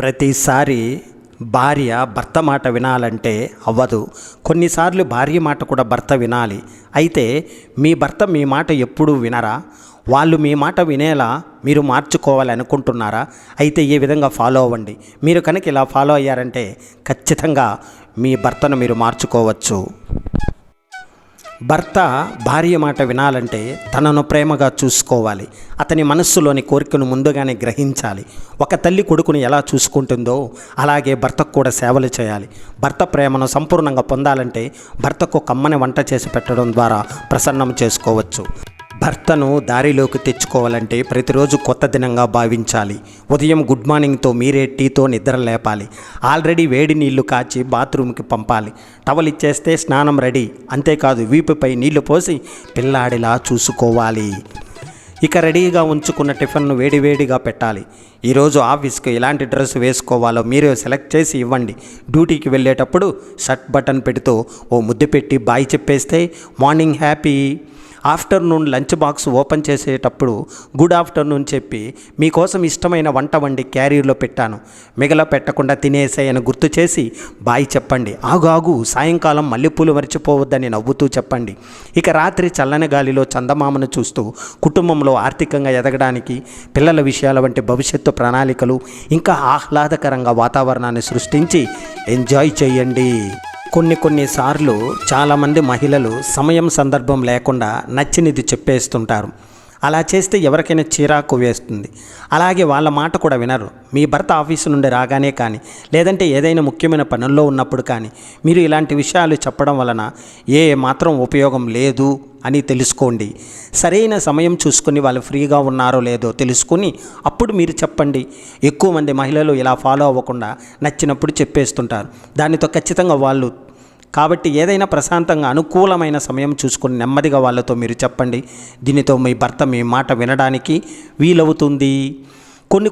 ప్రతిసారి భార్య భర్త మాట వినాలంటే అవ్వదు. కొన్నిసార్లు భార్య మాట కూడా భర్త వినాలి. అయితే మీ భర్త మీ మాట ఎప్పుడూ వినరా? వాళ్ళు మీ మాట వినేలా మీరు మార్చుకోవాలి అనుకుంటున్నారా? అయితే ఈ విధంగా ఫాలో అవ్వండి. మీరు కనుక ఇలా ఫాలో అయ్యారంటే ఖచ్చితంగా మీ భర్తను మీరు మార్చుకోవచ్చు. భర్త భార్య మాట వినాలంటే తనను ప్రేమగా చూసుకోవాలి. అతని మనస్సులోని కోరికను ముందుగానే గ్రహించాలి. ఒక తల్లి కొడుకును ఎలా చూసుకుంటుందో అలాగే భర్తకు కూడా సేవలు చేయాలి. భర్త ప్రేమను సంపూర్ణంగా పొందాలంటే భర్తకు కమ్మని వంట చేసి పెట్టడం ద్వారా ప్రసన్నం చేసుకోవచ్చు. భర్తను దారిలోకి తెచ్చుకోవాలంటే ప్రతిరోజు కొత్త దినంగా భావించాలి. ఉదయం గుడ్ మార్నింగ్తో మీరే టీతో నిద్ర లేపాలి. ఆల్రెడీ వేడి నీళ్లు కాచి బాత్రూమ్కి పంపాలి. టవల్ ఇచ్చేస్తే స్నానం రెడీ. అంతేకాదు వీపుపై నీళ్లు పోసి పిల్లాడిలా చూసుకోవాలి. ఇక రెడీగా ఉంచుకున్న టిఫిన్ను వేడివేడిగా పెట్టాలి. ఈరోజు ఆఫీస్కి ఎలాంటి డ్రెస్ వేసుకోవాలో మీరే సెలెక్ట్ చేసి ఇవ్వండి. డ్యూటీకి వెళ్ళేటప్పుడు షర్ట్ బటన్ పెడుతూ ఓ ముద్దు పెట్టి బాయ్ చెప్పేస్తే morning happy. Afternoon lunch box open చేసేటప్పుడు గుడ్ ఆఫ్టర్నూన్ చెప్పి మీకోసం ఇష్టమైన వంట వండి క్యారియర్లో పెట్టాను, మిగల పెట్టకుండా తినేసాయని గుర్తు చేసి బాయ్ చెప్పండి. ఆగు సాయంకాలం మల్లెపూలు మర్చిపోవద్దని నవ్వుతూ చెప్పండి. ఇక రాత్రి చల్లని గాలిలో చందమామను చూస్తూ కుటుంబంలో ఆర్థికంగా ఎదగడానికి పిల్లల విషయాల వంటి భవిష్యత్తు ప్రణాళికలు ఇంకా ఆహ్లాదకరంగా వాతావరణాన్ని సృష్టించి ఎంజాయ్ చేయండి. కొన్నిసార్లు చాలామంది మహిళలు సమయం సందర్భం లేకుండా నచ్చినది చెప్పేస్తుంటారు. అలా చేస్తే ఎవరికైనా చిరాకు వేస్తుంది. అలాగే వాళ్ళ మాట కూడా వినరు. మీ భర్త ఆఫీసు నుండి రాగానే కానీ లేదంటే ఏదైనా ముఖ్యమైన పనుల్లో ఉన్నప్పుడు కానీ మీరు ఇలాంటి విషయాలు చెప్పడం వలన ఏ మాత్రం ఉపయోగం లేదు అని తెలుసుకోండి. సరైన సమయం చూసుకొని వాళ్ళు ఫ్రీగా ఉన్నారో లేదో తెలుసుకొని అప్పుడు మీరు చెప్పండి. ఎక్కువ మంది మహిళలు ఇలా ఫాలో అవ్వకుండా నచ్చినప్పుడు చెప్పేస్తుంటారు. దానితో ఖచ్చితంగా వాళ్ళు కాబట్టి ఏదైనా ప్రశాంతంగా అనుకూలమైన సమయం చూసుకొని నెమ్మదిగా వాళ్ళతో మీరు చెప్పండి. దీనితో మీ భర్త మీ మాట వినడానికి వీలవుతుంది.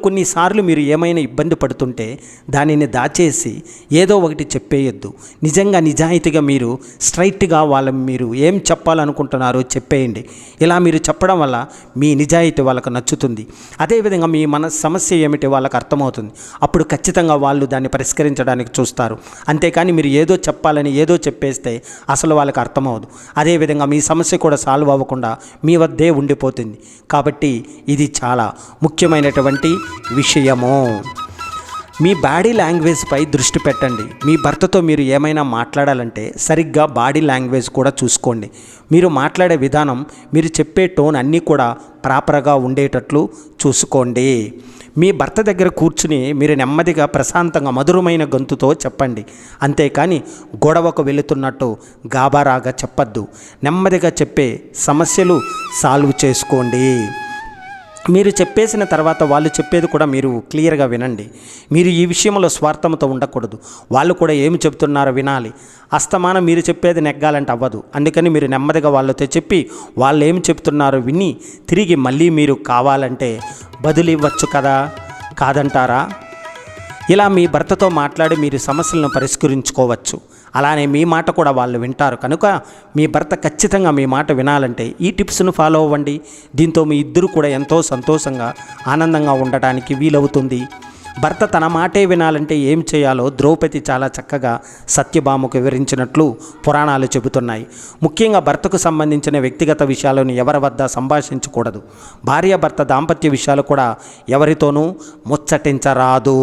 కొన్నిసార్లు మీరు ఏమైనా ఇబ్బంది పడుతుంటే దానిని దాచేసి ఏదో ఒకటి చెప్పేయొద్దు. నిజంగా నిజాయితీగా మీరు స్ట్రైట్గా మీరు ఏం చెప్పాలనుకుంటున్నారో చెప్పేయండి. ఇలా మీరు చెప్పడం వల్ల మీ నిజాయితీ వాళ్ళకు నచ్చుతుంది. అదేవిధంగా మీ సమస్య ఏమిటి వాళ్ళకు అర్థమవుతుంది. అప్పుడు ఖచ్చితంగా వాళ్ళు దాన్ని పరిష్కరించడానికి చూస్తారు. అంతేకాని మీరు ఏదో చెప్పాలని ఏదో చెప్పేస్తే అసలు వాళ్ళకి అర్థమవదు. అదేవిధంగా మీ సమస్య కూడా సాల్వ్ అవ్వకుండా మీ వద్దే ఉండిపోతుంది. కాబట్టి ఇది చాలా ముఖ్యమైనటువంటి విషయము. మీ బాడీ లాంగ్వేజ్పై దృష్టి పెట్టండి. మీ భర్తతో మీరు ఏమైనా మాట్లాడాలంటే సరిగ్గా బాడీ లాంగ్వేజ్ కూడా చూసుకోండి. మీరు మాట్లాడే విధానం, మీరు చెప్పే టోన్ అన్నీ కూడా ప్రాపర్గా ఉండేటట్లు చూసుకోండి. మీ భర్త దగ్గర కూర్చుని మీరు నెమ్మదిగా ప్రశాంతంగా మధురమైన గొంతుతో చెప్పండి. అంతేకాని గొడవకు వెళుతున్నట్టు గాబరాగా చెప్పద్దు. నెమ్మదిగా చెప్పే సమస్యలు సాల్వ్ చేసుకోండి. మీరు చెప్పేసిన తర్వాత వాళ్ళు చెప్పేది కూడా మీరు క్లియర్గా వినండి. మీరు ఈ విషయంలో స్వార్థంతో ఉండకూడదు. వాళ్ళు కూడా ఏమి చెబుతున్నారో వినాలి. అస్తమానం మీరు చెప్పేది నెగ్గాలంటే అవ్వదు. అందుకని మీరు నెమ్మదిగా వాళ్ళతో చెప్పి వాళ్ళు ఏమి చెప్తున్నారో విని తిరిగి మళ్ళీ మీరు కావాలంటే బదులు ఇవ్వచ్చు కదా, కాదంటారా? ఇలా మీ భర్తతో మాట్లాడి మీరు సమస్యలను పరిష్కరించుకోవచ్చు. అలానే మీ మాట కూడా వాళ్ళు వింటారు. కనుక మీ భర్త ఖచ్చితంగా మీ మాట వినాలంటే ఈ టిప్స్ను ఫాలో అవ్వండి. దీంతో మీ ఇద్దరు కూడా ఎంతో సంతోషంగా ఆనందంగా ఉండటానికి వీలవుతుంది. భర్త తన మాటే వినాలంటే ఏం చేయాలో ద్రౌపది చాలా చక్కగా సత్యభామకు వివరించినట్లు పురాణాలు చెబుతున్నాయి. ముఖ్యంగా భర్తకు సంబంధించిన వ్యక్తిగత విషయాలను ఎవరి వద్ద సంభాషించకూడదు. భార్యాభర్త దాంపత్య విషయాలు కూడా ఎవరితోనూ ముచ్చటించరాదు.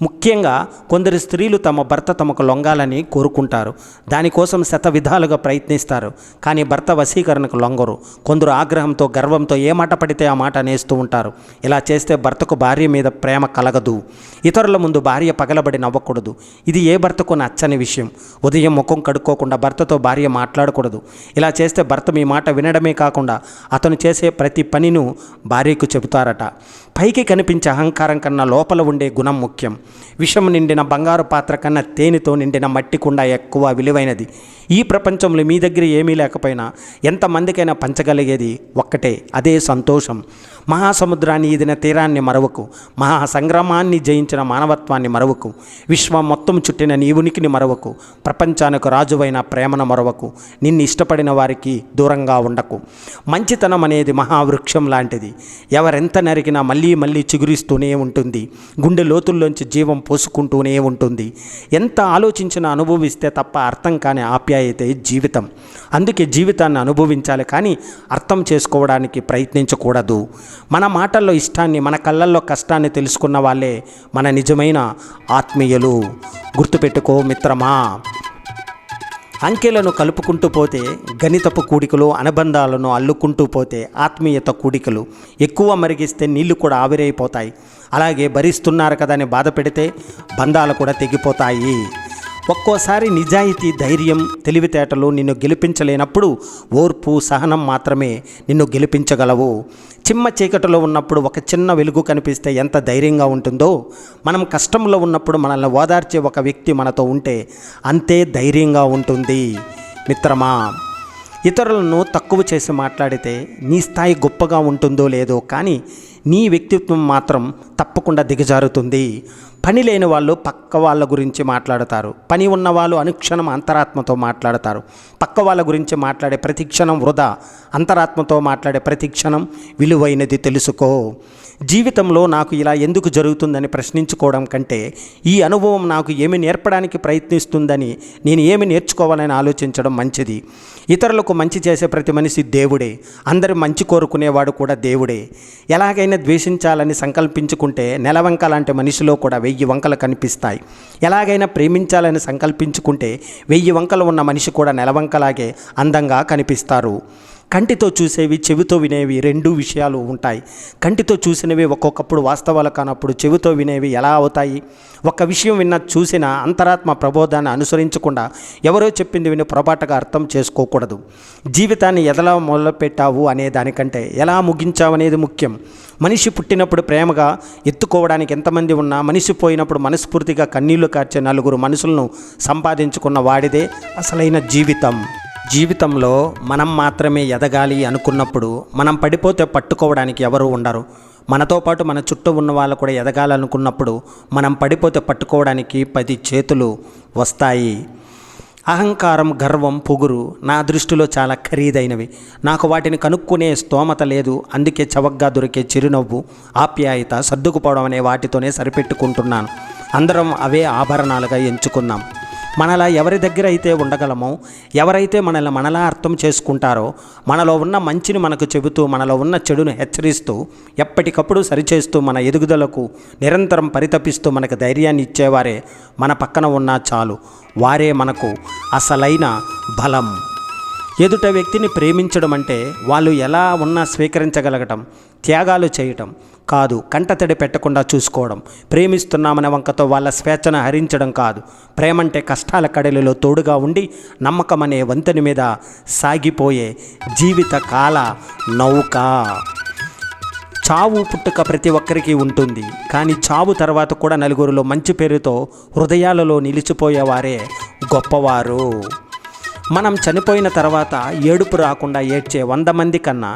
ముఖ్యంగా కొందరు స్త్రీలు తమ భర్త తమకు లొంగాలని కోరుకుంటారు. దానికోసం శతవిధాలుగా ప్రయత్నిస్తారు. కానీ భర్త వశీకరణకు లొంగరు. కొందరు ఆగ్రహంతో గర్వంతో ఏ మాట పడితే ఆ మాట అనేస్తూ ఉంటారు. ఇలా చేస్తే భర్తకు భార్య మీద ప్రేమ కలగదు. ఇతరుల ముందు భార్య పగలబడి నవ్వకూడదు. ఇది ఏ భర్తకు నచ్చని విషయం. ఉదయం ముఖం కడుక్కోకుండా భర్తతో భార్య మాట్లాడకూడదు. ఇలా చేస్తే భర్త మీ మాట వినడమే కాకుండా అతను చేసే ప్రతి పనిను భార్యకు చెబుతారట. పైకి కనిపించే అహంకారం కన్నా లోపల ఉండే గుణం ముఖ్యం. విషం నిండిన బంగారు పాత్ర కన్నా తేనెతో నిండిన మట్టి కుండ ఎక్కువ విలువైనది. ఈ ప్రపంచంలో మీ దగ్గర ఏమీ లేకపోయినా ఎంతమందికైనా పంచగలిగేది ఒక్కటే, అదే సంతోషం. మహాసముద్రాన్ని ఈదిన తీరాన్ని మరవకు, మహాసంగ్రామాన్ని జయించిన మానవత్వాన్ని మరవకు, విశ్వం మొత్తం చుట్టిన నీ ఉనికిని మరవకు, ప్రపంచానికి రాజువైన ప్రేమను మరవకు, నిన్ను ఇష్టపడిన వారికి దూరంగా ఉండకు. మంచితనం అనేది మహావృక్షం లాంటిది. ఎవరెంత నరికినా మళ్ళీ మళ్ళీ చిగురిస్తూనే ఉంటుంది, గుండె లోతుల్లోంచి జీవం పోసుకుంటూనే ఉంటుంది. ఎంత ఆలోచించినా అనుభవిస్తే తప్ప అర్థం కాని ఆప్యాయతే జీవితం. అందుకే జీవితాన్ని అనుభవించాలి, కానీ అర్థం చేసుకోవడానికి ప్రయత్నించకూడదు. మన మాటల్లో ఇష్టాన్ని, మన కళ్ళల్లో కష్టాన్ని తెలుసుకున్న వాళ్ళే మన నిజమైన ఆత్మీయులు. గుర్తుపెట్టుకో మిత్రమా. అంకెలను కలుపుకుంటూ పోతే గణితపు కూడికలు, అనుబంధాలను అల్లుకుంటూ పోతే ఆత్మీయత కూడికలు. ఎక్కువ మరిగిస్తే నీళ్లు కూడా ఆవిరైపోతాయి. అలాగే భరిస్తున్నారు కదా అని బాధ పెడితే బంధాలు కూడా తెగిపోతాయి. ఒక్కోసారి నిజాయితీ, ధైర్యం, తెలివితేటలు నిన్ను గెలిపించలేనప్పుడు ఓర్పు, సహనం మాత్రమే నిన్ను గెలిపించగలవు. చిమ్మ చీకటిలో ఉన్నప్పుడు ఒక చిన్న వెలుగు కనిపిస్తే ఎంత ధైర్యంగా ఉంటుందో, మనం కష్టంలో ఉన్నప్పుడు మనల్ని ఓదార్చే ఒక వ్యక్తి మనతో ఉంటే అంతే ధైర్యంగా ఉంటుంది. మిత్రమా, ఇతరులను తక్కువ చేసి మాట్లాడితే నీ స్థాయి గొప్పగా ఉంటుందో లేదో, కానీ నీ వ్యక్తిత్వం మాత్రం తప్పకుండా దిగజారుతుంది. పని లేని వాళ్ళు పక్క వాళ్ళ గురించి మాట్లాడతారు, పని ఉన్న వాళ్ళు అనుక్షణం అంతరాత్మతో మాట్లాడతారు. పక్క వాళ్ళ గురించి మాట్లాడే ప్రతి క్షణం వృధా, అంతరాత్మతో మాట్లాడే ప్రతి క్షణం విలువైనది. తెలుసుకో. జీవితంలో నాకు ఇలా ఎందుకు జరుగుతుందని ప్రశ్నించుకోవడం కంటే ఈ అనుభవం నాకు ఏమి నేర్పడానికి ప్రయత్నిస్తుందని, నేను ఏమి నేర్చుకోవాలని ఆలోచించడం మంచిది. ఇతరులకు మంచి చేసే ప్రతి మనిషి దేవుడే, అందరి మంచి కోరుకునేవాడు కూడా దేవుడే. ఎలాగైనా ద్వేషించాలని సంకల్పించుకుంటే నెలవంక లాంటి మనిషిలో కూడా 1000 వంకలు కనిపిస్తాయి. ఎలాగైనా ప్రేమించాలని సంకల్పించుకుంటే 1000 వంకలు ఉన్న మనిషి కూడా నెలవంకలాగే అందంగా కనిపిస్తారు. కంటితో చూసేవి, చెవితో వినేవి 2 విషయాలు ఉంటాయి. కంటితో చూసినవి ఒక్కొక్కప్పుడు వాస్తవాలు కానప్పుడు చెవితో వినేవి ఎలా అవుతాయి? ఒక విషయం చూసిన అంతరాత్మ ప్రబోధాన్ని అనుసరించకుండా ఎవరో చెప్పింది విని పొరపాటుగా అర్థం చేసుకోకూడదు. జీవితాన్ని ఎలా మొదలుపెట్టావు అనే దానికంటే ఎలా ముగించావు అనేది ముఖ్యం. మనిషి పుట్టినప్పుడు ప్రేమగా ఎత్తుకోవడానికి ఎంతమంది ఉన్నా, మనిషి పోయినప్పుడు మనస్ఫూర్తిగా కన్నీళ్లు కార్చే 4 మనుషులను సంపాదించుకున్న వాడిదే అసలైన జీవితం. జీవితంలో మనం మాత్రమే ఎదగాలి అనుకున్నప్పుడు మనం పడిపోతే పట్టుకోవడానికి ఎవరు ఉండరు. మనతో పాటు మన చుట్టూ ఉన్న వాళ్ళు కూడా ఎదగాలనుకున్నప్పుడు మనం పడిపోతే పట్టుకోవడానికి 10 చేతులు వస్తాయి. అహంకారం, గర్వం, పొగురు నా దృష్టిలో చాలా ఖరీదైనవి. నాకు వాటిని కనుక్కునే స్తోమత లేదు. అందుకే చవకగా దొరికే చిరునవ్వు, ఆప్యాయత, సర్దుకుపోవడం అనే వాటితోనే సరిపెట్టుకుంటున్నాను. అందరం అవే ఆభరణాలుగా ఎంచుకున్నాం. మనలా ఎవరి దగ్గర అయితే ఉండగలమో, ఎవరైతే మనల్ని మనలా అర్థం చేసుకుంటారో, మనలో ఉన్న మంచిని మనకు చెబుతూ, మనలో ఉన్న చెడును హెచ్చరిస్తూ, ఎప్పటికప్పుడు సరిచేస్తూ, మన ఎదుగుదలకు నిరంతరం పరితపిస్తూ మనకు ధైర్యాన్ని ఇచ్చేవారే మన పక్కన ఉన్నా చాలు. వారే మనకు అసలైన బలం. ఎదుట వ్యక్తిని ప్రేమించడం అంటే వాళ్ళు ఎలా ఉన్నా స్వీకరించగలగటం, త్యాగాలు చేయటం కాదు. కంటతడి పెట్టకుండా చూసుకోవడం. ప్రేమిస్తున్నామనే వంకతో వాళ్ళ స్వేచ్ఛను హరించడం కాదు. ప్రేమంటే కష్టాల కడలిలో తోడుగా ఉండి నమ్మకం అనే వంతెన మీద సాగిపోయే జీవిత కాల నౌక. చావు పుట్టుక ప్రతి ఒక్కరికి ఉంటుంది, కానీ చావు తర్వాత కూడా నలుగురిలో మంచి పేరుతో హృదయాలలో నిలిచిపోయేవారే గొప్పవారు. మనం చనిపోయిన తర్వాత ఏడుపు రాకుండా ఏడ్చే 100 మంది కన్నా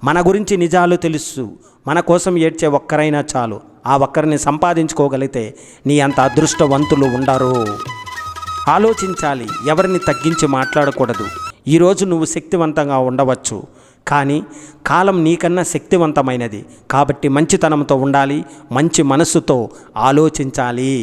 మన గురించి నిజాలు తెలుసు, మన కోసం ఏడ్చే ఒక్కరైనా చాలు. ఆ ఒక్కరిని సంపాదించుకోగలిగితే నీ అంత అదృష్టవంతులు ఉండరు. ఆలోచించాలి, ఎవరిని తగ్గించి మాట్లాడకూడదు. ఈరోజు నువ్వు శక్తివంతంగా ఉండవచ్చు, కానీ కాలం నీకన్నా శక్తివంతమైనది. కాబట్టి మంచితనంతో ఉండాలి, మంచి మనస్సుతో ఆలోచించాలి.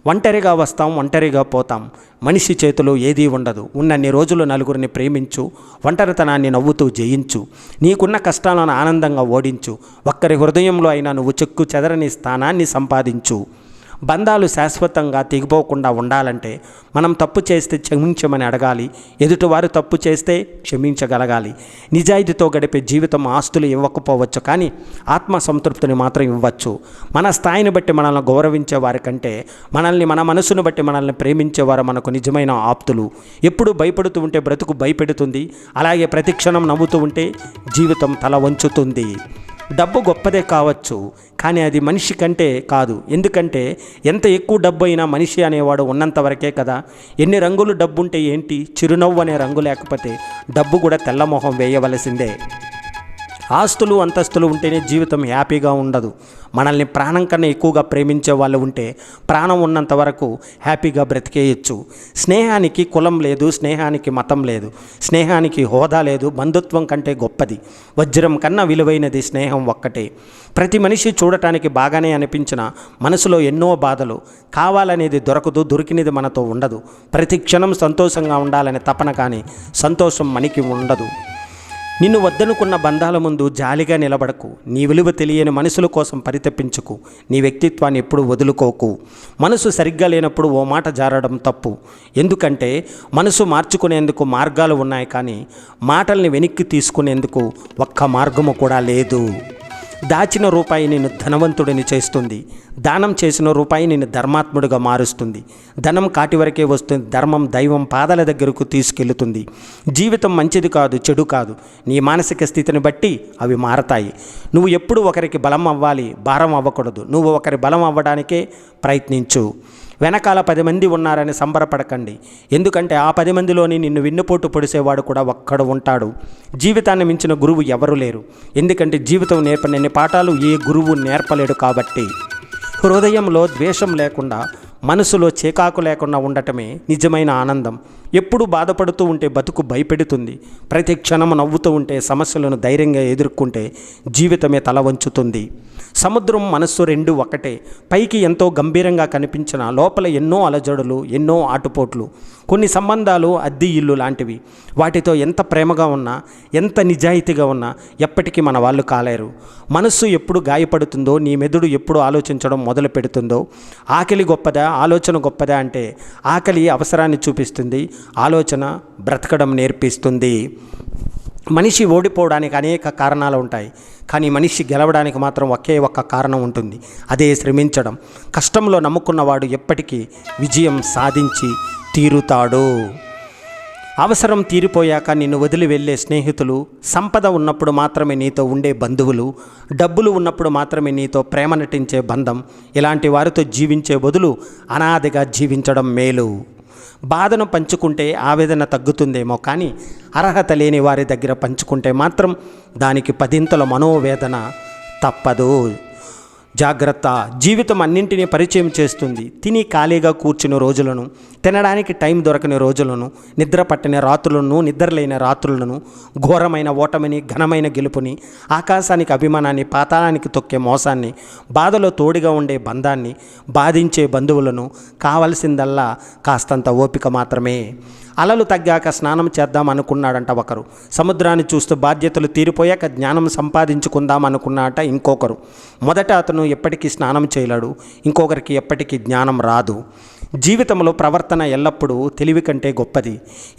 ఒంటరిగా వస్తాం, ఒంటరిగా పోతాం. మనిషి చేతిలో ఏదీ ఉండదు. ఉన్నన్ని రోజులు నలుగురిని ప్రేమించు, ఒంటరితనాన్ని నవ్వుతూ జయించు, నీకున్న కష్టాలను ఆనందంగా ఓడించు. ఒక్కరి హృదయంలో అయినా నువ్వు చెక్కు చెదరని స్థానాన్ని సంపాదించు. బంధాలు శాశ్వతంగా తెగిపోకుండా ఉండాలంటే మనం తప్పు చేస్తే క్షమించమని అడగాలి, ఎదుటివారు తప్పు చేస్తే క్షమించగలగాలి. నిజాయితీతో గడిపే జీవితం ఆస్తులు ఇవ్వకపోవచ్చు, కానీ ఆత్మ సంతృప్తిని మాత్రం ఇవ్వచ్చు. మన స్థాయిని బట్టి మనల్ని గౌరవించే వారి కంటే మన మనసును బట్టి మనల్ని ప్రేమించేవారు మనకు నిజమైన ఆప్తులు. ఎప్పుడు భయపడుతూ ఉంటే బ్రతుకు భయపెడుతుంది, అలాగే ప్రతి క్షణం నవ్వుతూ ఉంటే జీవితం తల వంచుతుంది. డబ్బు గొప్పదే కావచ్చు, కానీ అది మనిషి కంటే కాదు. ఎందుకంటే ఎంత ఎక్కువ డబ్బు అయినా మనిషి అనేవాడు ఉన్నంత వరకే కదా. ఎన్ని రంగులు డబ్బు ఉంటే ఏంటి, చిరునవ్వు అనే రంగు లేకపోతే డబ్బు కూడా తెల్లమొహం వేయవలసిందే. ఆస్తులు అంతస్తులు ఉంటేనే జీవితం హ్యాపీగా ఉండదు. మనల్ని ప్రాణం కన్నా ఎక్కువగా ప్రేమించే వాళ్ళు ఉంటే ప్రాణం ఉన్నంత వరకు హ్యాపీగా బ్రతికేయచ్చు. స్నేహానికి కులం లేదు, స్నేహానికి మతం లేదు, స్నేహానికి హోదా లేదు. బంధుత్వం కంటే గొప్పది, వజ్రం కన్నా విలువైనది స్నేహం ఒక్కటే. ప్రతి మనిషి చూడటానికి బాగానే అనిపించిన మనసులో ఎన్నో బాధలు. కావాలనేది దొరకదు, దొరికినది మనతో ఉండదు. ప్రతి క్షణం సంతోషంగా ఉండాలనే తపన, కానీ సంతోషం మనకి ఉండదు. నిన్ను వద్దనుకున్న బంధాల ముందు జాలిగా నిలబడకు. నీ విలువ తెలియని మనుషుల కోసం పరితపించుకు. నీ వ్యక్తిత్వాన్ని ఎప్పుడు వదులుకోకు. మనసు సరిగ్గా లేనప్పుడు ఓ మాట జారడం తప్పు. ఎందుకంటే మనసు మార్చుకునేందుకు మార్గాలు ఉన్నాయి, కానీ మాటల్ని వెనక్కి తీసుకునేందుకు ఒక్క మార్గము కూడా లేదు. దాచిన రూపాయి నిన్ను ధనవంతుడిని చేస్తుంది, దానం చేసిన రూపాయి నిన్ను ధర్మాత్ముడిగా మారుస్తుంది. ధనం కాటి వరకే వస్తుంది, ధర్మం దైవం పాదాల దగ్గరకు తీసుకెళ్తుంది. జీవితం మంచిది కాదు, చెడు కాదు, నీ మానసిక స్థితిని బట్టి అవి మారతాయి. నువ్వు ఎప్పుడు ఒకరికి బలం అవ్వాలి, భారం అవ్వకూడదు. నువ్వు ఒకరి బలం అవ్వడానికే ప్రయత్నించు. వెనకాల 10 మంది ఉన్నారని సంబరపడకండి, ఎందుకంటే ఆ 10 మందిలోని నిన్ను వెన్నుపోటు పొడిసేవాడు కూడా ఒక్కడు ఉంటాడు. జీవితాన్ని మించిన గురువు ఎవరు లేరు, ఎందుకంటే జీవితం నేర్పనన్ని పాఠాలు ఏ గురువు నేర్పలేడు. కాబట్టి హృదయంలో ద్వేషం లేకుండా, మనసులో చేకాకు లేకుండా ఉండటమే నిజమైన ఆనందం. ఎప్పుడు బాధపడుతూ ఉంటే బతుకు భయపెడుతుంది. ప్రతి క్షణం నవ్వుతూ ఉంటే, సమస్యలను ధైర్యంగా ఎదుర్కొంటే జీవితమే తల వంచుతుంది. సముద్రం మనస్సు రెండు ఒకటే. పైకి ఎంతో గంభీరంగా కనిపించిన లోపల ఎన్నో అలజడులు, ఎన్నో ఆటుపోట్లు. కొన్ని సంబంధాలు అద్దె ఇల్లు లాంటివి. వాటితో ఎంత ప్రేమగా ఉన్నా, ఎంత నిజాయితీగా ఉన్నా ఎప్పటికీ మన వాళ్ళు కాలేరు. మనస్సు ఎప్పుడు గాయపడుతుందో, నీ మెదడు ఎప్పుడు ఆలోచించడం మొదలు పెడుతుందో, ఆకలి గొప్పదా ఆలోచన గొప్పదా అంటే ఆకలి అవసరాన్ని చూపిస్తుంది, ఆలోచన బ్రతకడం నేర్పిస్తుంది. మనిషి ఓడిపోవడానికి అనేక కారణాలు ఉంటాయి, కానీ మనిషి గెలవడానికి మాత్రం ఒకే ఒక్క కారణం ఉంటుంది, అదే శ్రమించడం. కష్టంలో నమ్ముకున్నవాడు ఎప్పటికీ విజయం సాధించి తీరుతాడు. అవసరం తీరిపోయాక నిన్ను వదిలి వెళ్ళే స్నేహితులు, సంపద ఉన్నప్పుడు మాత్రమే నీతో ఉండే బంధువులు, డబ్బులు ఉన్నప్పుడు మాత్రమే నీతో ప్రేమ నటించే బంధం, ఇలాంటి వారితో జీవించే బదులు అనాథగా జీవించడం మేలు. బాధను పంచుకుంటే ఆవేదన తగ్గుతుందేమో, కానీ అర్హత లేని వారి దగ్గర పంచుకుంటే మాత్రం దానికి 10 మనోవేదన తప్పదు. జాగ్రత్త. జీవితం అన్నింటినీ పరిచయం చేస్తుంది. తిని ఖాళీగా కూర్చుని రోజులను, తినడానికి టైం దొరకని రోజులను, నిద్ర పట్టిన రాత్రులను, నిద్రలేని రాత్రులను, ఘోరమైన ఓటమిని, ఘనమైన గెలుపుని, ఆకాశానికి అభిమానాన్ని, పాతాళానికి తొక్కే మోసాన్ని, బాధలో తోడుగా ఉండే బంధాన్ని, బాధించే బంధువులను. కావలసిందల్లా కాస్తంత ఓపిక మాత్రమే. అలలు తగ్గాక స్నానం చేద్దాం అనుకున్నాడంట ఒకరు. సముద్రాన్ని చూస్తూ బాధ్యతలు తీరిపోయాక జ్ఞానం సంపాదించుకుందాం అనుకున్నాట ఇంకొకరు. మొదట అతను ఎప్పటికీ స్నానం చేయలేడు, ఇంకొకరికి ఎప్పటికీ జ్ఞానం రాదు. జీవితంలో ప్రవర్తన ఎల్లప్పుడూ తెలివి కంటే గొప్పది.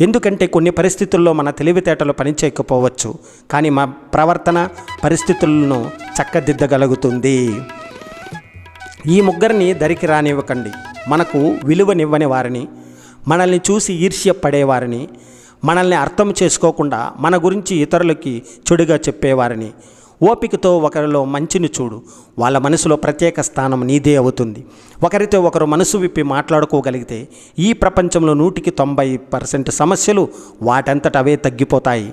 ఎందుకంటే కొన్ని పరిస్థితుల్లో మన తెలివితేటలు పనిచేయకపోవచ్చు, కానీ మా ప్రవర్తన పరిస్థితులను చక్కదిద్దగలుగుతుంది. ఈ ముగ్గురిని దరికి రానివ్వకండి. మనకు విలువనివ్వని వారిని, మనల్ని చూసి ఈర్ష్య పడేవారిని, మనల్ని అర్థం చేసుకోకుండా మన గురించి ఇతరులకి చెడుగా చెప్పేవారిని. ఓపికతో ఒకరిలో మంచిని చూడు, వాళ్ళ మనసులో ప్రత్యేక స్థానం నీదే అవుతుంది. ఒకరితో ఒకరు మనసు విప్పి మాట్లాడుకోగలిగితే ఈ ప్రపంచంలో 100% సమస్యలు వాటంతట అవే తగ్గిపోతాయి.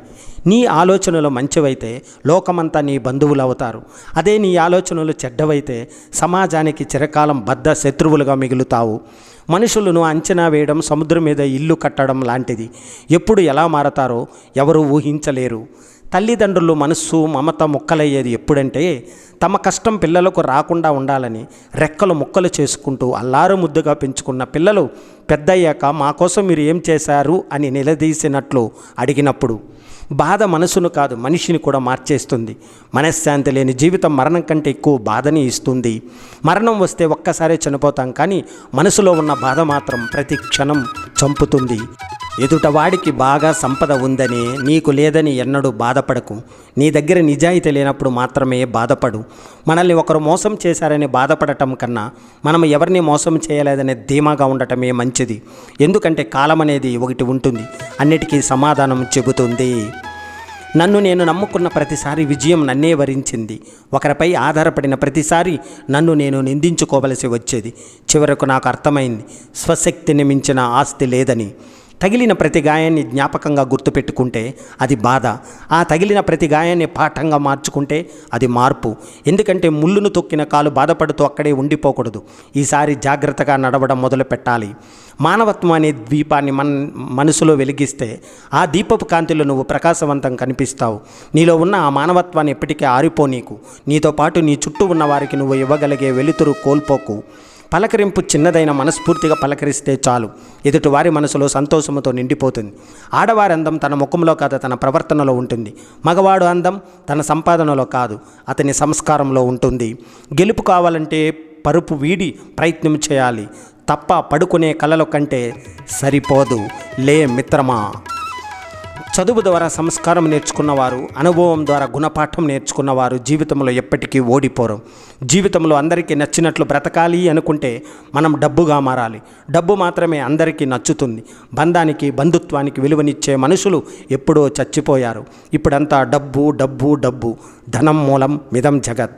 నీ ఆలోచనలు మంచివైతే లోకమంతా నీ బంధువులు అవుతారు. అదే నీ ఆలోచనలు చెడ్డవైతే సమాజానికి చిరకాలం బద్ధ శత్రువులుగా మిగులుతావు. మనుషులను అంచనా వేయడం సముద్రం మీద ఇల్లు కట్టడం లాంటిది. ఎప్పుడు ఎలా మారతారో ఎవరూ ఊహించలేరు. తల్లిదండ్రులు మనస్సు మమత ముక్కలయ్యేది ఎప్పుడంటే తమ కష్టం పిల్లలకు రాకుండా ఉండాలని రెక్కలు ముక్కలు చేసుకుంటూ అల్లారు ముద్దుగా పెంచుకున్న పిల్లలు పెద్దయ్యాక మా కోసం మీరు ఏం చేశారు అని నిలదీసినట్లు అడిగినప్పుడు. బాధ మనసును కాదు, మనిషిని కూడా మార్చేస్తుంది. మనశ్శాంతి లేని జీవితం మరణం కంటే ఎక్కువ బాధని ఇస్తుంది. మరణం వస్తే ఒక్కసారే చనిపోతాం, కానీ మనసులో ఉన్న బాధ మాత్రం ప్రతి క్షణం చంపుతుంది. ఎదుటవాడికి బాగా సంపద ఉందని నీకు లేదని ఎన్నడూ బాధపడకు. నీ దగ్గర నిజాయితీ లేనప్పుడు మాత్రమే బాధపడు. మనల్ని ఒకరు మోసం చేశారని బాధపడటం కన్నా మనం ఎవరిని మోసం చేయలేదనే ధీమాగా ఉండటమే మంచిది. ఎందుకంటే కాలం అనేది ఒకటి ఉంటుంది, అన్నిటికీ సమాధానం చెబుతుంది. నన్ను నేను నమ్ముకున్న ప్రతిసారి విజయం నన్నే వరించింది. ఒకరిపై ఆధారపడిన ప్రతిసారి నన్ను నేను నిందించుకోవలసి వచ్చేది. చివరకు నాకు అర్థమైంది, స్వశక్తిని మించిన ఆస్తి లేదని. తగిలిన ప్రతి గాయాన్ని జ్ఞాపకంగా గుర్తుపెట్టుకుంటే అది బాధ. ఆ తగిలిన ప్రతి గాయాన్ని పాఠంగా మార్చుకుంటే అది మార్పు. ఎందుకంటే ముళ్ళును తొక్కిన కాలు బాధపడుతూ అక్కడే ఉండిపోకూడదు. ఈసారి జాగ్రత్తగా నడవడం మొదలు పెట్టాలి. మానవత్వం అనే దీపాన్ని మనసులో వెలిగిస్తే ఆ దీపపు కాంతిలో నువ్వు ప్రకాశవంతం కనిపిస్తావు. నీలో ఉన్న ఆ మానవత్వాన్ని ఎప్పటికీ ఆరిపోనీకు. నీతో పాటు నీ చుట్టూ ఉన్న వారికి నువ్వు ఇవ్వగలిగే వెలుతురు కోల్పోకు. పలకరింపు చిన్నదైన మనస్ఫూర్తిగా పలకరిస్తే చాలు, ఎదుటివారి మనసులో సంతోషంతో నిండిపోతుంది. ఆడవారి అందం తన ముఖంలో కాదు, తన ప్రవర్తనలో ఉంటుంది. మగవాడు అందం తన సంపాదనలో కాదు, అతని సంస్కారంలో ఉంటుంది. గెలుపు కావాలంటే పరుపు వీడి ప్రయత్నం చేయాలి తప్ప పడుకునే కలల కంటే సరిపోదు. లే మిత్రమా. చదువు ద్వారా సంస్కారం నేర్చుకున్నవారు, అనుభవం ద్వారా గుణపాఠం నేర్చుకున్నవారు జీవితంలో ఎప్పటికీ ఓడిపోరు. జీవితంలో అందరికీ నచ్చినట్లు బ్రతకాలి అనుకుంటే మనం డబ్బుగా మారాలి. డబ్బు మాత్రమే అందరికీ నచ్చుతుంది. బంధానికి, బంధుత్వానికి విలువనిచ్చే మనుషులు ఎప్పుడో చచ్చిపోయారు. ఇప్పుడంతా డబ్బు డబ్బు డబ్బు. ధనం మూలం మిదం జగత్.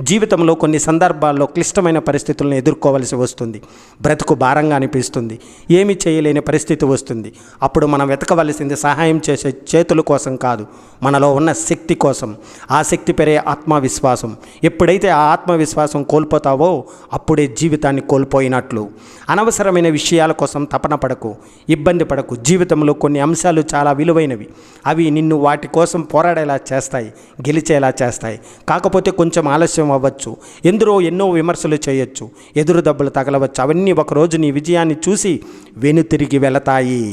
జీవితంలో కొన్ని సందర్భాల్లో క్లిష్టమైన పరిస్థితులను ఎదుర్కోవలసి వస్తుంది. బ్రతుకు భారంగా అనిపిస్తుంది. ఏమీ చేయలేని పరిస్థితి వస్తుంది. అప్పుడు మనం వెతకవలసింది సహాయం చేసే చేతుల కోసం కాదు, మనలో ఉన్న శక్తి కోసం. ఆ శక్తి పేరే ఆత్మవిశ్వాసం. ఎప్పుడైతే ఆ ఆత్మవిశ్వాసం కోల్పోతావో అప్పుడే జీవితాన్ని కోల్పోయినట్లు. అనవసరమైన విషయాల కోసం తపన పడకు, ఇబ్బంది పడకు. జీవితంలో కొన్ని అంశాలు చాలా విలువైనవి. అవి నిన్ను వాటి కోసం పోరాడేలా చేస్తాయి, గెలిచేలా చేస్తాయి. కాకపోతే కొంచెం ఆలస్యం అవ్వచ్చు. ఎన్నో విమర్శలు చేయొచ్చు, ఎదురు దెబ్బలు తగలవచ్చు. అవన్నీ ఒకరోజు నీ విజయాన్ని చూసి వెనుతిరిగి వెళతాయి.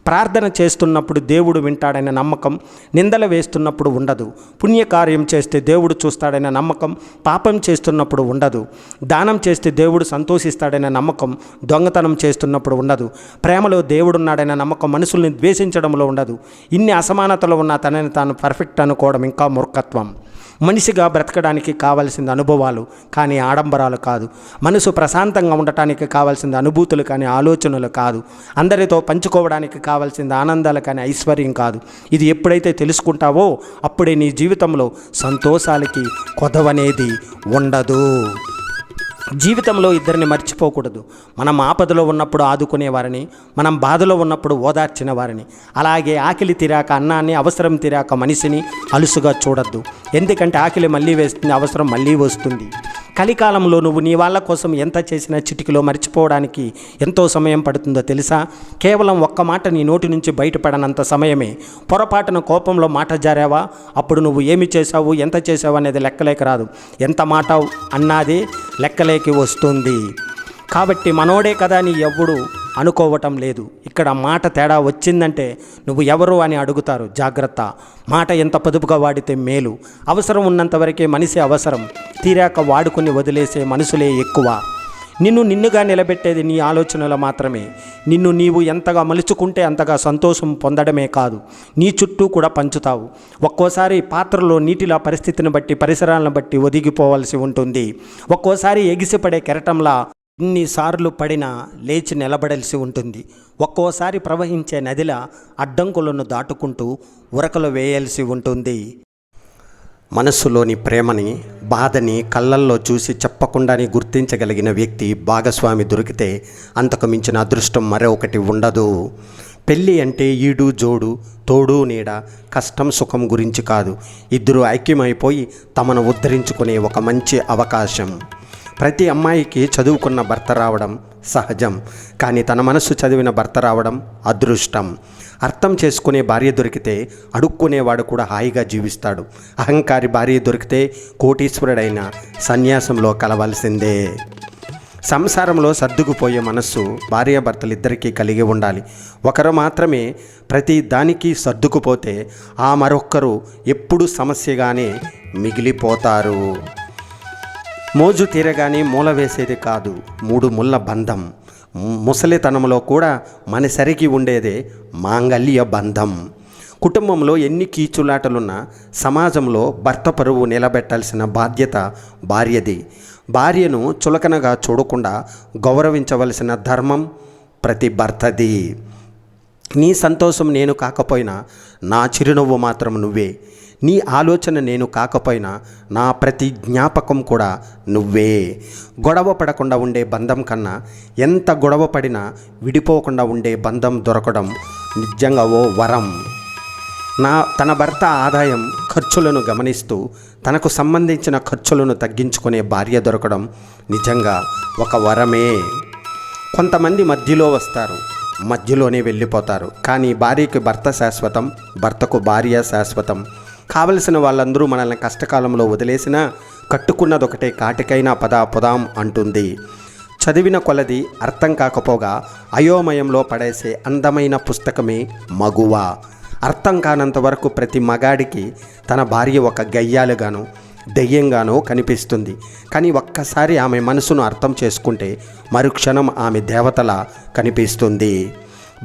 ప్రార్థన చేస్తున్నప్పుడు దేవుడు వింటాడనే నమ్మకం నిందలు వేస్తున్నప్పుడు ఉండదు. పుణ్యకార్యం చేస్తే దేవుడు చూస్తాడనే నమ్మకం పాపం చేస్తున్నప్పుడు ఉండదు. దానం చేస్తే దేవుడు సంతోషిస్తాడనే నమ్మకం దొంగతనం చేస్తున్నప్పుడు ఉండదు. ప్రేమలో దేవుడున్నాడనే నమ్మకం మనుషుల్ని ద్వేషించడంలో ఉండదు. ఇన్ని అసమానతలు ఉన్న తనని తాను పర్ఫెక్ట్ అనుకోవడం ఇంకా మూర్ఖత్వం. మనిషిగా బ్రతకడానికి కావాల్సింది అనుభవాలు కానీ ఆడంబరాలు కాదు. మనసు ప్రశాంతంగా ఉండటానికి కావాల్సింది అనుభూతులు కానీ ఆలోచనలు కాదు. అందరితో పంచుకోవడానికి కావాల్సింది ఆనందాలు కానీ ఐశ్వర్యం కాదు. ఇది ఎప్పుడైతే తెలుసుకుంటావో అప్పుడే నీ జీవితంలో సంతోషాలకి కొదవనేది ఉండదు. జీవితంలో ఇద్దరిని మర్చిపోకూడదు. మనం ఆపదలో ఉన్నప్పుడు ఆదుకునేవారిని, మనం బాధలో ఉన్నప్పుడు ఓదార్చిన వారిని. అలాగే ఆకలి తీరాక అన్నాన్ని, అవసరం తీరాక మనిషిని అలుసుగా చూడొద్దు. ఎందుకంటే ఆకలి మళ్ళీ వేస్తుంది, అవసరం మళ్ళీ వస్తుంది. కలికాలంలో నువ్వు నీ వాళ్ళ కోసం ఎంత చేసినా చిటికలో మర్చిపోవడానికి ఎంతో సమయం పడుతుందో తెలుసా? కేవలం ఒక్క మాట నీ నోటి నుంచి బయటపడనంత సమయమే. పొరపాటున కోపంలో మాట జారావా, అప్పుడు నువ్వు ఏమి చేశావు, ఎంత చేసావు అనేది లెక్కలేక రాదు. ఎంత మాట అన్నాదే లెక్కలేకి వస్తుంది. కాబట్టి మనోడే కదా నీ ఎవ్వడు అనుకోవటం లేదు. ఇక్కడ మాట తేడా వచ్చిందంటే నువ్వు ఎవరు అని అడుగుతారు. జాగ్రత్త. మాట ఎంత పొదుపుగా వాడితే మేలు. అవసరం ఉన్నంతవరకే మనిషి అవసరం, తీరాక వాడుకొని వదిలేసే మనుషులే ఎక్కువ. నిన్నుగా నిలబెట్టేది నీ ఆలోచనలు మాత్రమే. నిన్ను నీవు ఎంతగా మలుచుకుంటే అంతగా సంతోషం పొందడమే కాదు, నీ చుట్టూ కూడా పంచుతావు. ఒక్కోసారి పాత్రలో నీటిలా పరిస్థితిని బట్టి, పరిసరాలను బట్టి ఒదిగిపోవలసి ఉంటుంది. ఒక్కోసారి ఎగిసిపడే కెరటంలా ఎన్నిసార్లు పడినా లేచి నిలబడాల్సి ఉంటుంది. ఒక్కోసారి ప్రవహించే నదిలా అడ్డంకులను దాటుకుంటూ ఉరకలు వేయాల్సి ఉంటుంది. మనస్సులోని ప్రేమని, బాధని కళ్ళల్లో చూసి చెప్పకుండానే గుర్తించగలిగిన వ్యక్తి భాగస్వామి దొరికితే అంతకు మించిన అదృష్టం మరొకటి ఉండదు. పెళ్ళి అంటే ఈడు జోడు, తోడు నీడ, కష్టం సుఖం గురించి కాదు. ఇద్దరు ఐక్యమైపోయి తమను ఉద్ధరించుకునే ఒక మంచి అవకాశం. ప్రతి అమ్మాయికి చదువుకున్న భర్త రావడం సహజం, కానీ తన మనస్సు చదివిన భర్త రావడం అదృష్టం. అర్థం చేసుకునే భార్య దొరికితే అడుక్కునేవాడు కూడా హాయిగా జీవిస్తాడు. అహంకారి భార్య దొరికితే కోటీశ్వరుడైన సన్యాసంలో కలవాల్సిందే. సంసారంలో సర్దుకుపోయే మనస్సు భార్యాభర్తలిద్దరికీ కలిగి ఉండాలి. ఒకరు మాత్రమే ప్రతి దానికి సర్దుకుపోతే ఆ మరొక్కరు ఎప్పుడు సమస్యగానే మిగిలిపోతారు. మోజు తీరగానే మూల వేసేది కాదు, 3 ముళ్ళ బంధం. ముసలితనంలో కూడా మనసరికి ఉండేదే మాంగళ్య బంధం. కుటుంబంలో ఎన్ని కీచులాటలున్నా సమాజంలో భర్త పరువు నిలబెట్టాల్సిన బాధ్యత భార్యది. భార్యను చులకనగా చూడకుండా గౌరవించవలసిన ధర్మం ప్రతి భర్తది. నీ సంతోషం నేను కాకపోయినా నా చిరునవ్వు మాత్రం నువ్వే. నీ ఆలోచన నేను కాకపోయినా నా ప్రతి జ్ఞాపకం కూడా నువ్వే. గొడవ పడకుండా ఉండే బంధం కన్నా ఎంత గొడవ పడినా విడిపోకుండా ఉండే బంధం దొరకడం నిజంగా ఓ వరం. తన భర్త ఆదాయం ఖర్చులను గమనిస్తూ తనకు సంబంధించిన ఖర్చులను తగ్గించుకునే భార్య దొరకడం నిజంగా ఒక వరమే. కొంతమంది మధ్యలో వస్తారు, మధ్యలోనే వెళ్ళిపోతారు. కానీ భార్యకి భర్త శాశ్వతం, భర్తకు భార్య శాశ్వతం. కావలసిన వాళ్ళందరూ మనల్ని కష్టకాలంలో వదిలేసినా కట్టుకున్నదొకటే కాటికైనా పొదాం అంటుంది. చదివిన కొలది అర్థం కాకపోగా అయోమయంలో పడేసే అందమైన పుస్తకమే మగువ. అర్థం కానంత వరకు ప్రతి మగాడికి తన భార్య ఒక గయ్యాలుగాను దెయ్యంగానో కనిపిస్తుంది. కానీ ఒక్కసారి ఆమె మనసును అర్థం చేసుకుంటే మరుక్షణం ఆమె దేవతలా కనిపిస్తుంది.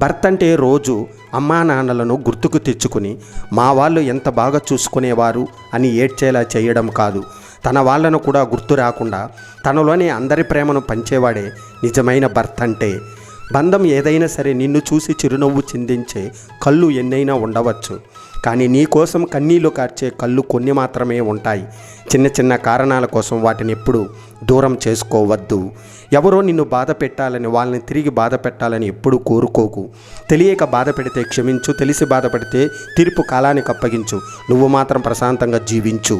భర్త అంటే రోజు అమ్మా నాన్నలను గుర్తుకు తెచ్చుకుని మా వాళ్ళు ఎంత బాగా చూసుకునేవారు అని ఏడ్చేలా చేయడం కాదు, తన వాళ్ళను కూడా గుర్తు రాకుండా తనలోనే అందరి ప్రేమను పంచేవాడే నిజమైన భర్త అంటే. బంధం ఏదైనా సరే నిన్ను చూసి చిరునవ్వు చిందించే కళ్ళు ఎన్నైనా ఉండవచ్చు, కానీ నీ కోసం కన్నీళ్లు కార్చే కళ్ళు కొన్ని మాత్రమే ఉంటాయి. చిన్న చిన్న కారణాల కోసం వాటిని ఎప్పుడూ దూరం చేసుకోవద్దు. ఎవరో నిన్ను బాధ పెట్టాలని, వాళ్ళని తిరిగి బాధ పెట్టాలని ఎప్పుడూ కోరుకోకు. తెలియక బాధ పెడితే క్షమించు, తెలిసి బాధపడితే తీర్పు కాలానికి అప్పగించు. నువ్వు మాత్రం ప్రశాంతంగా జీవించు.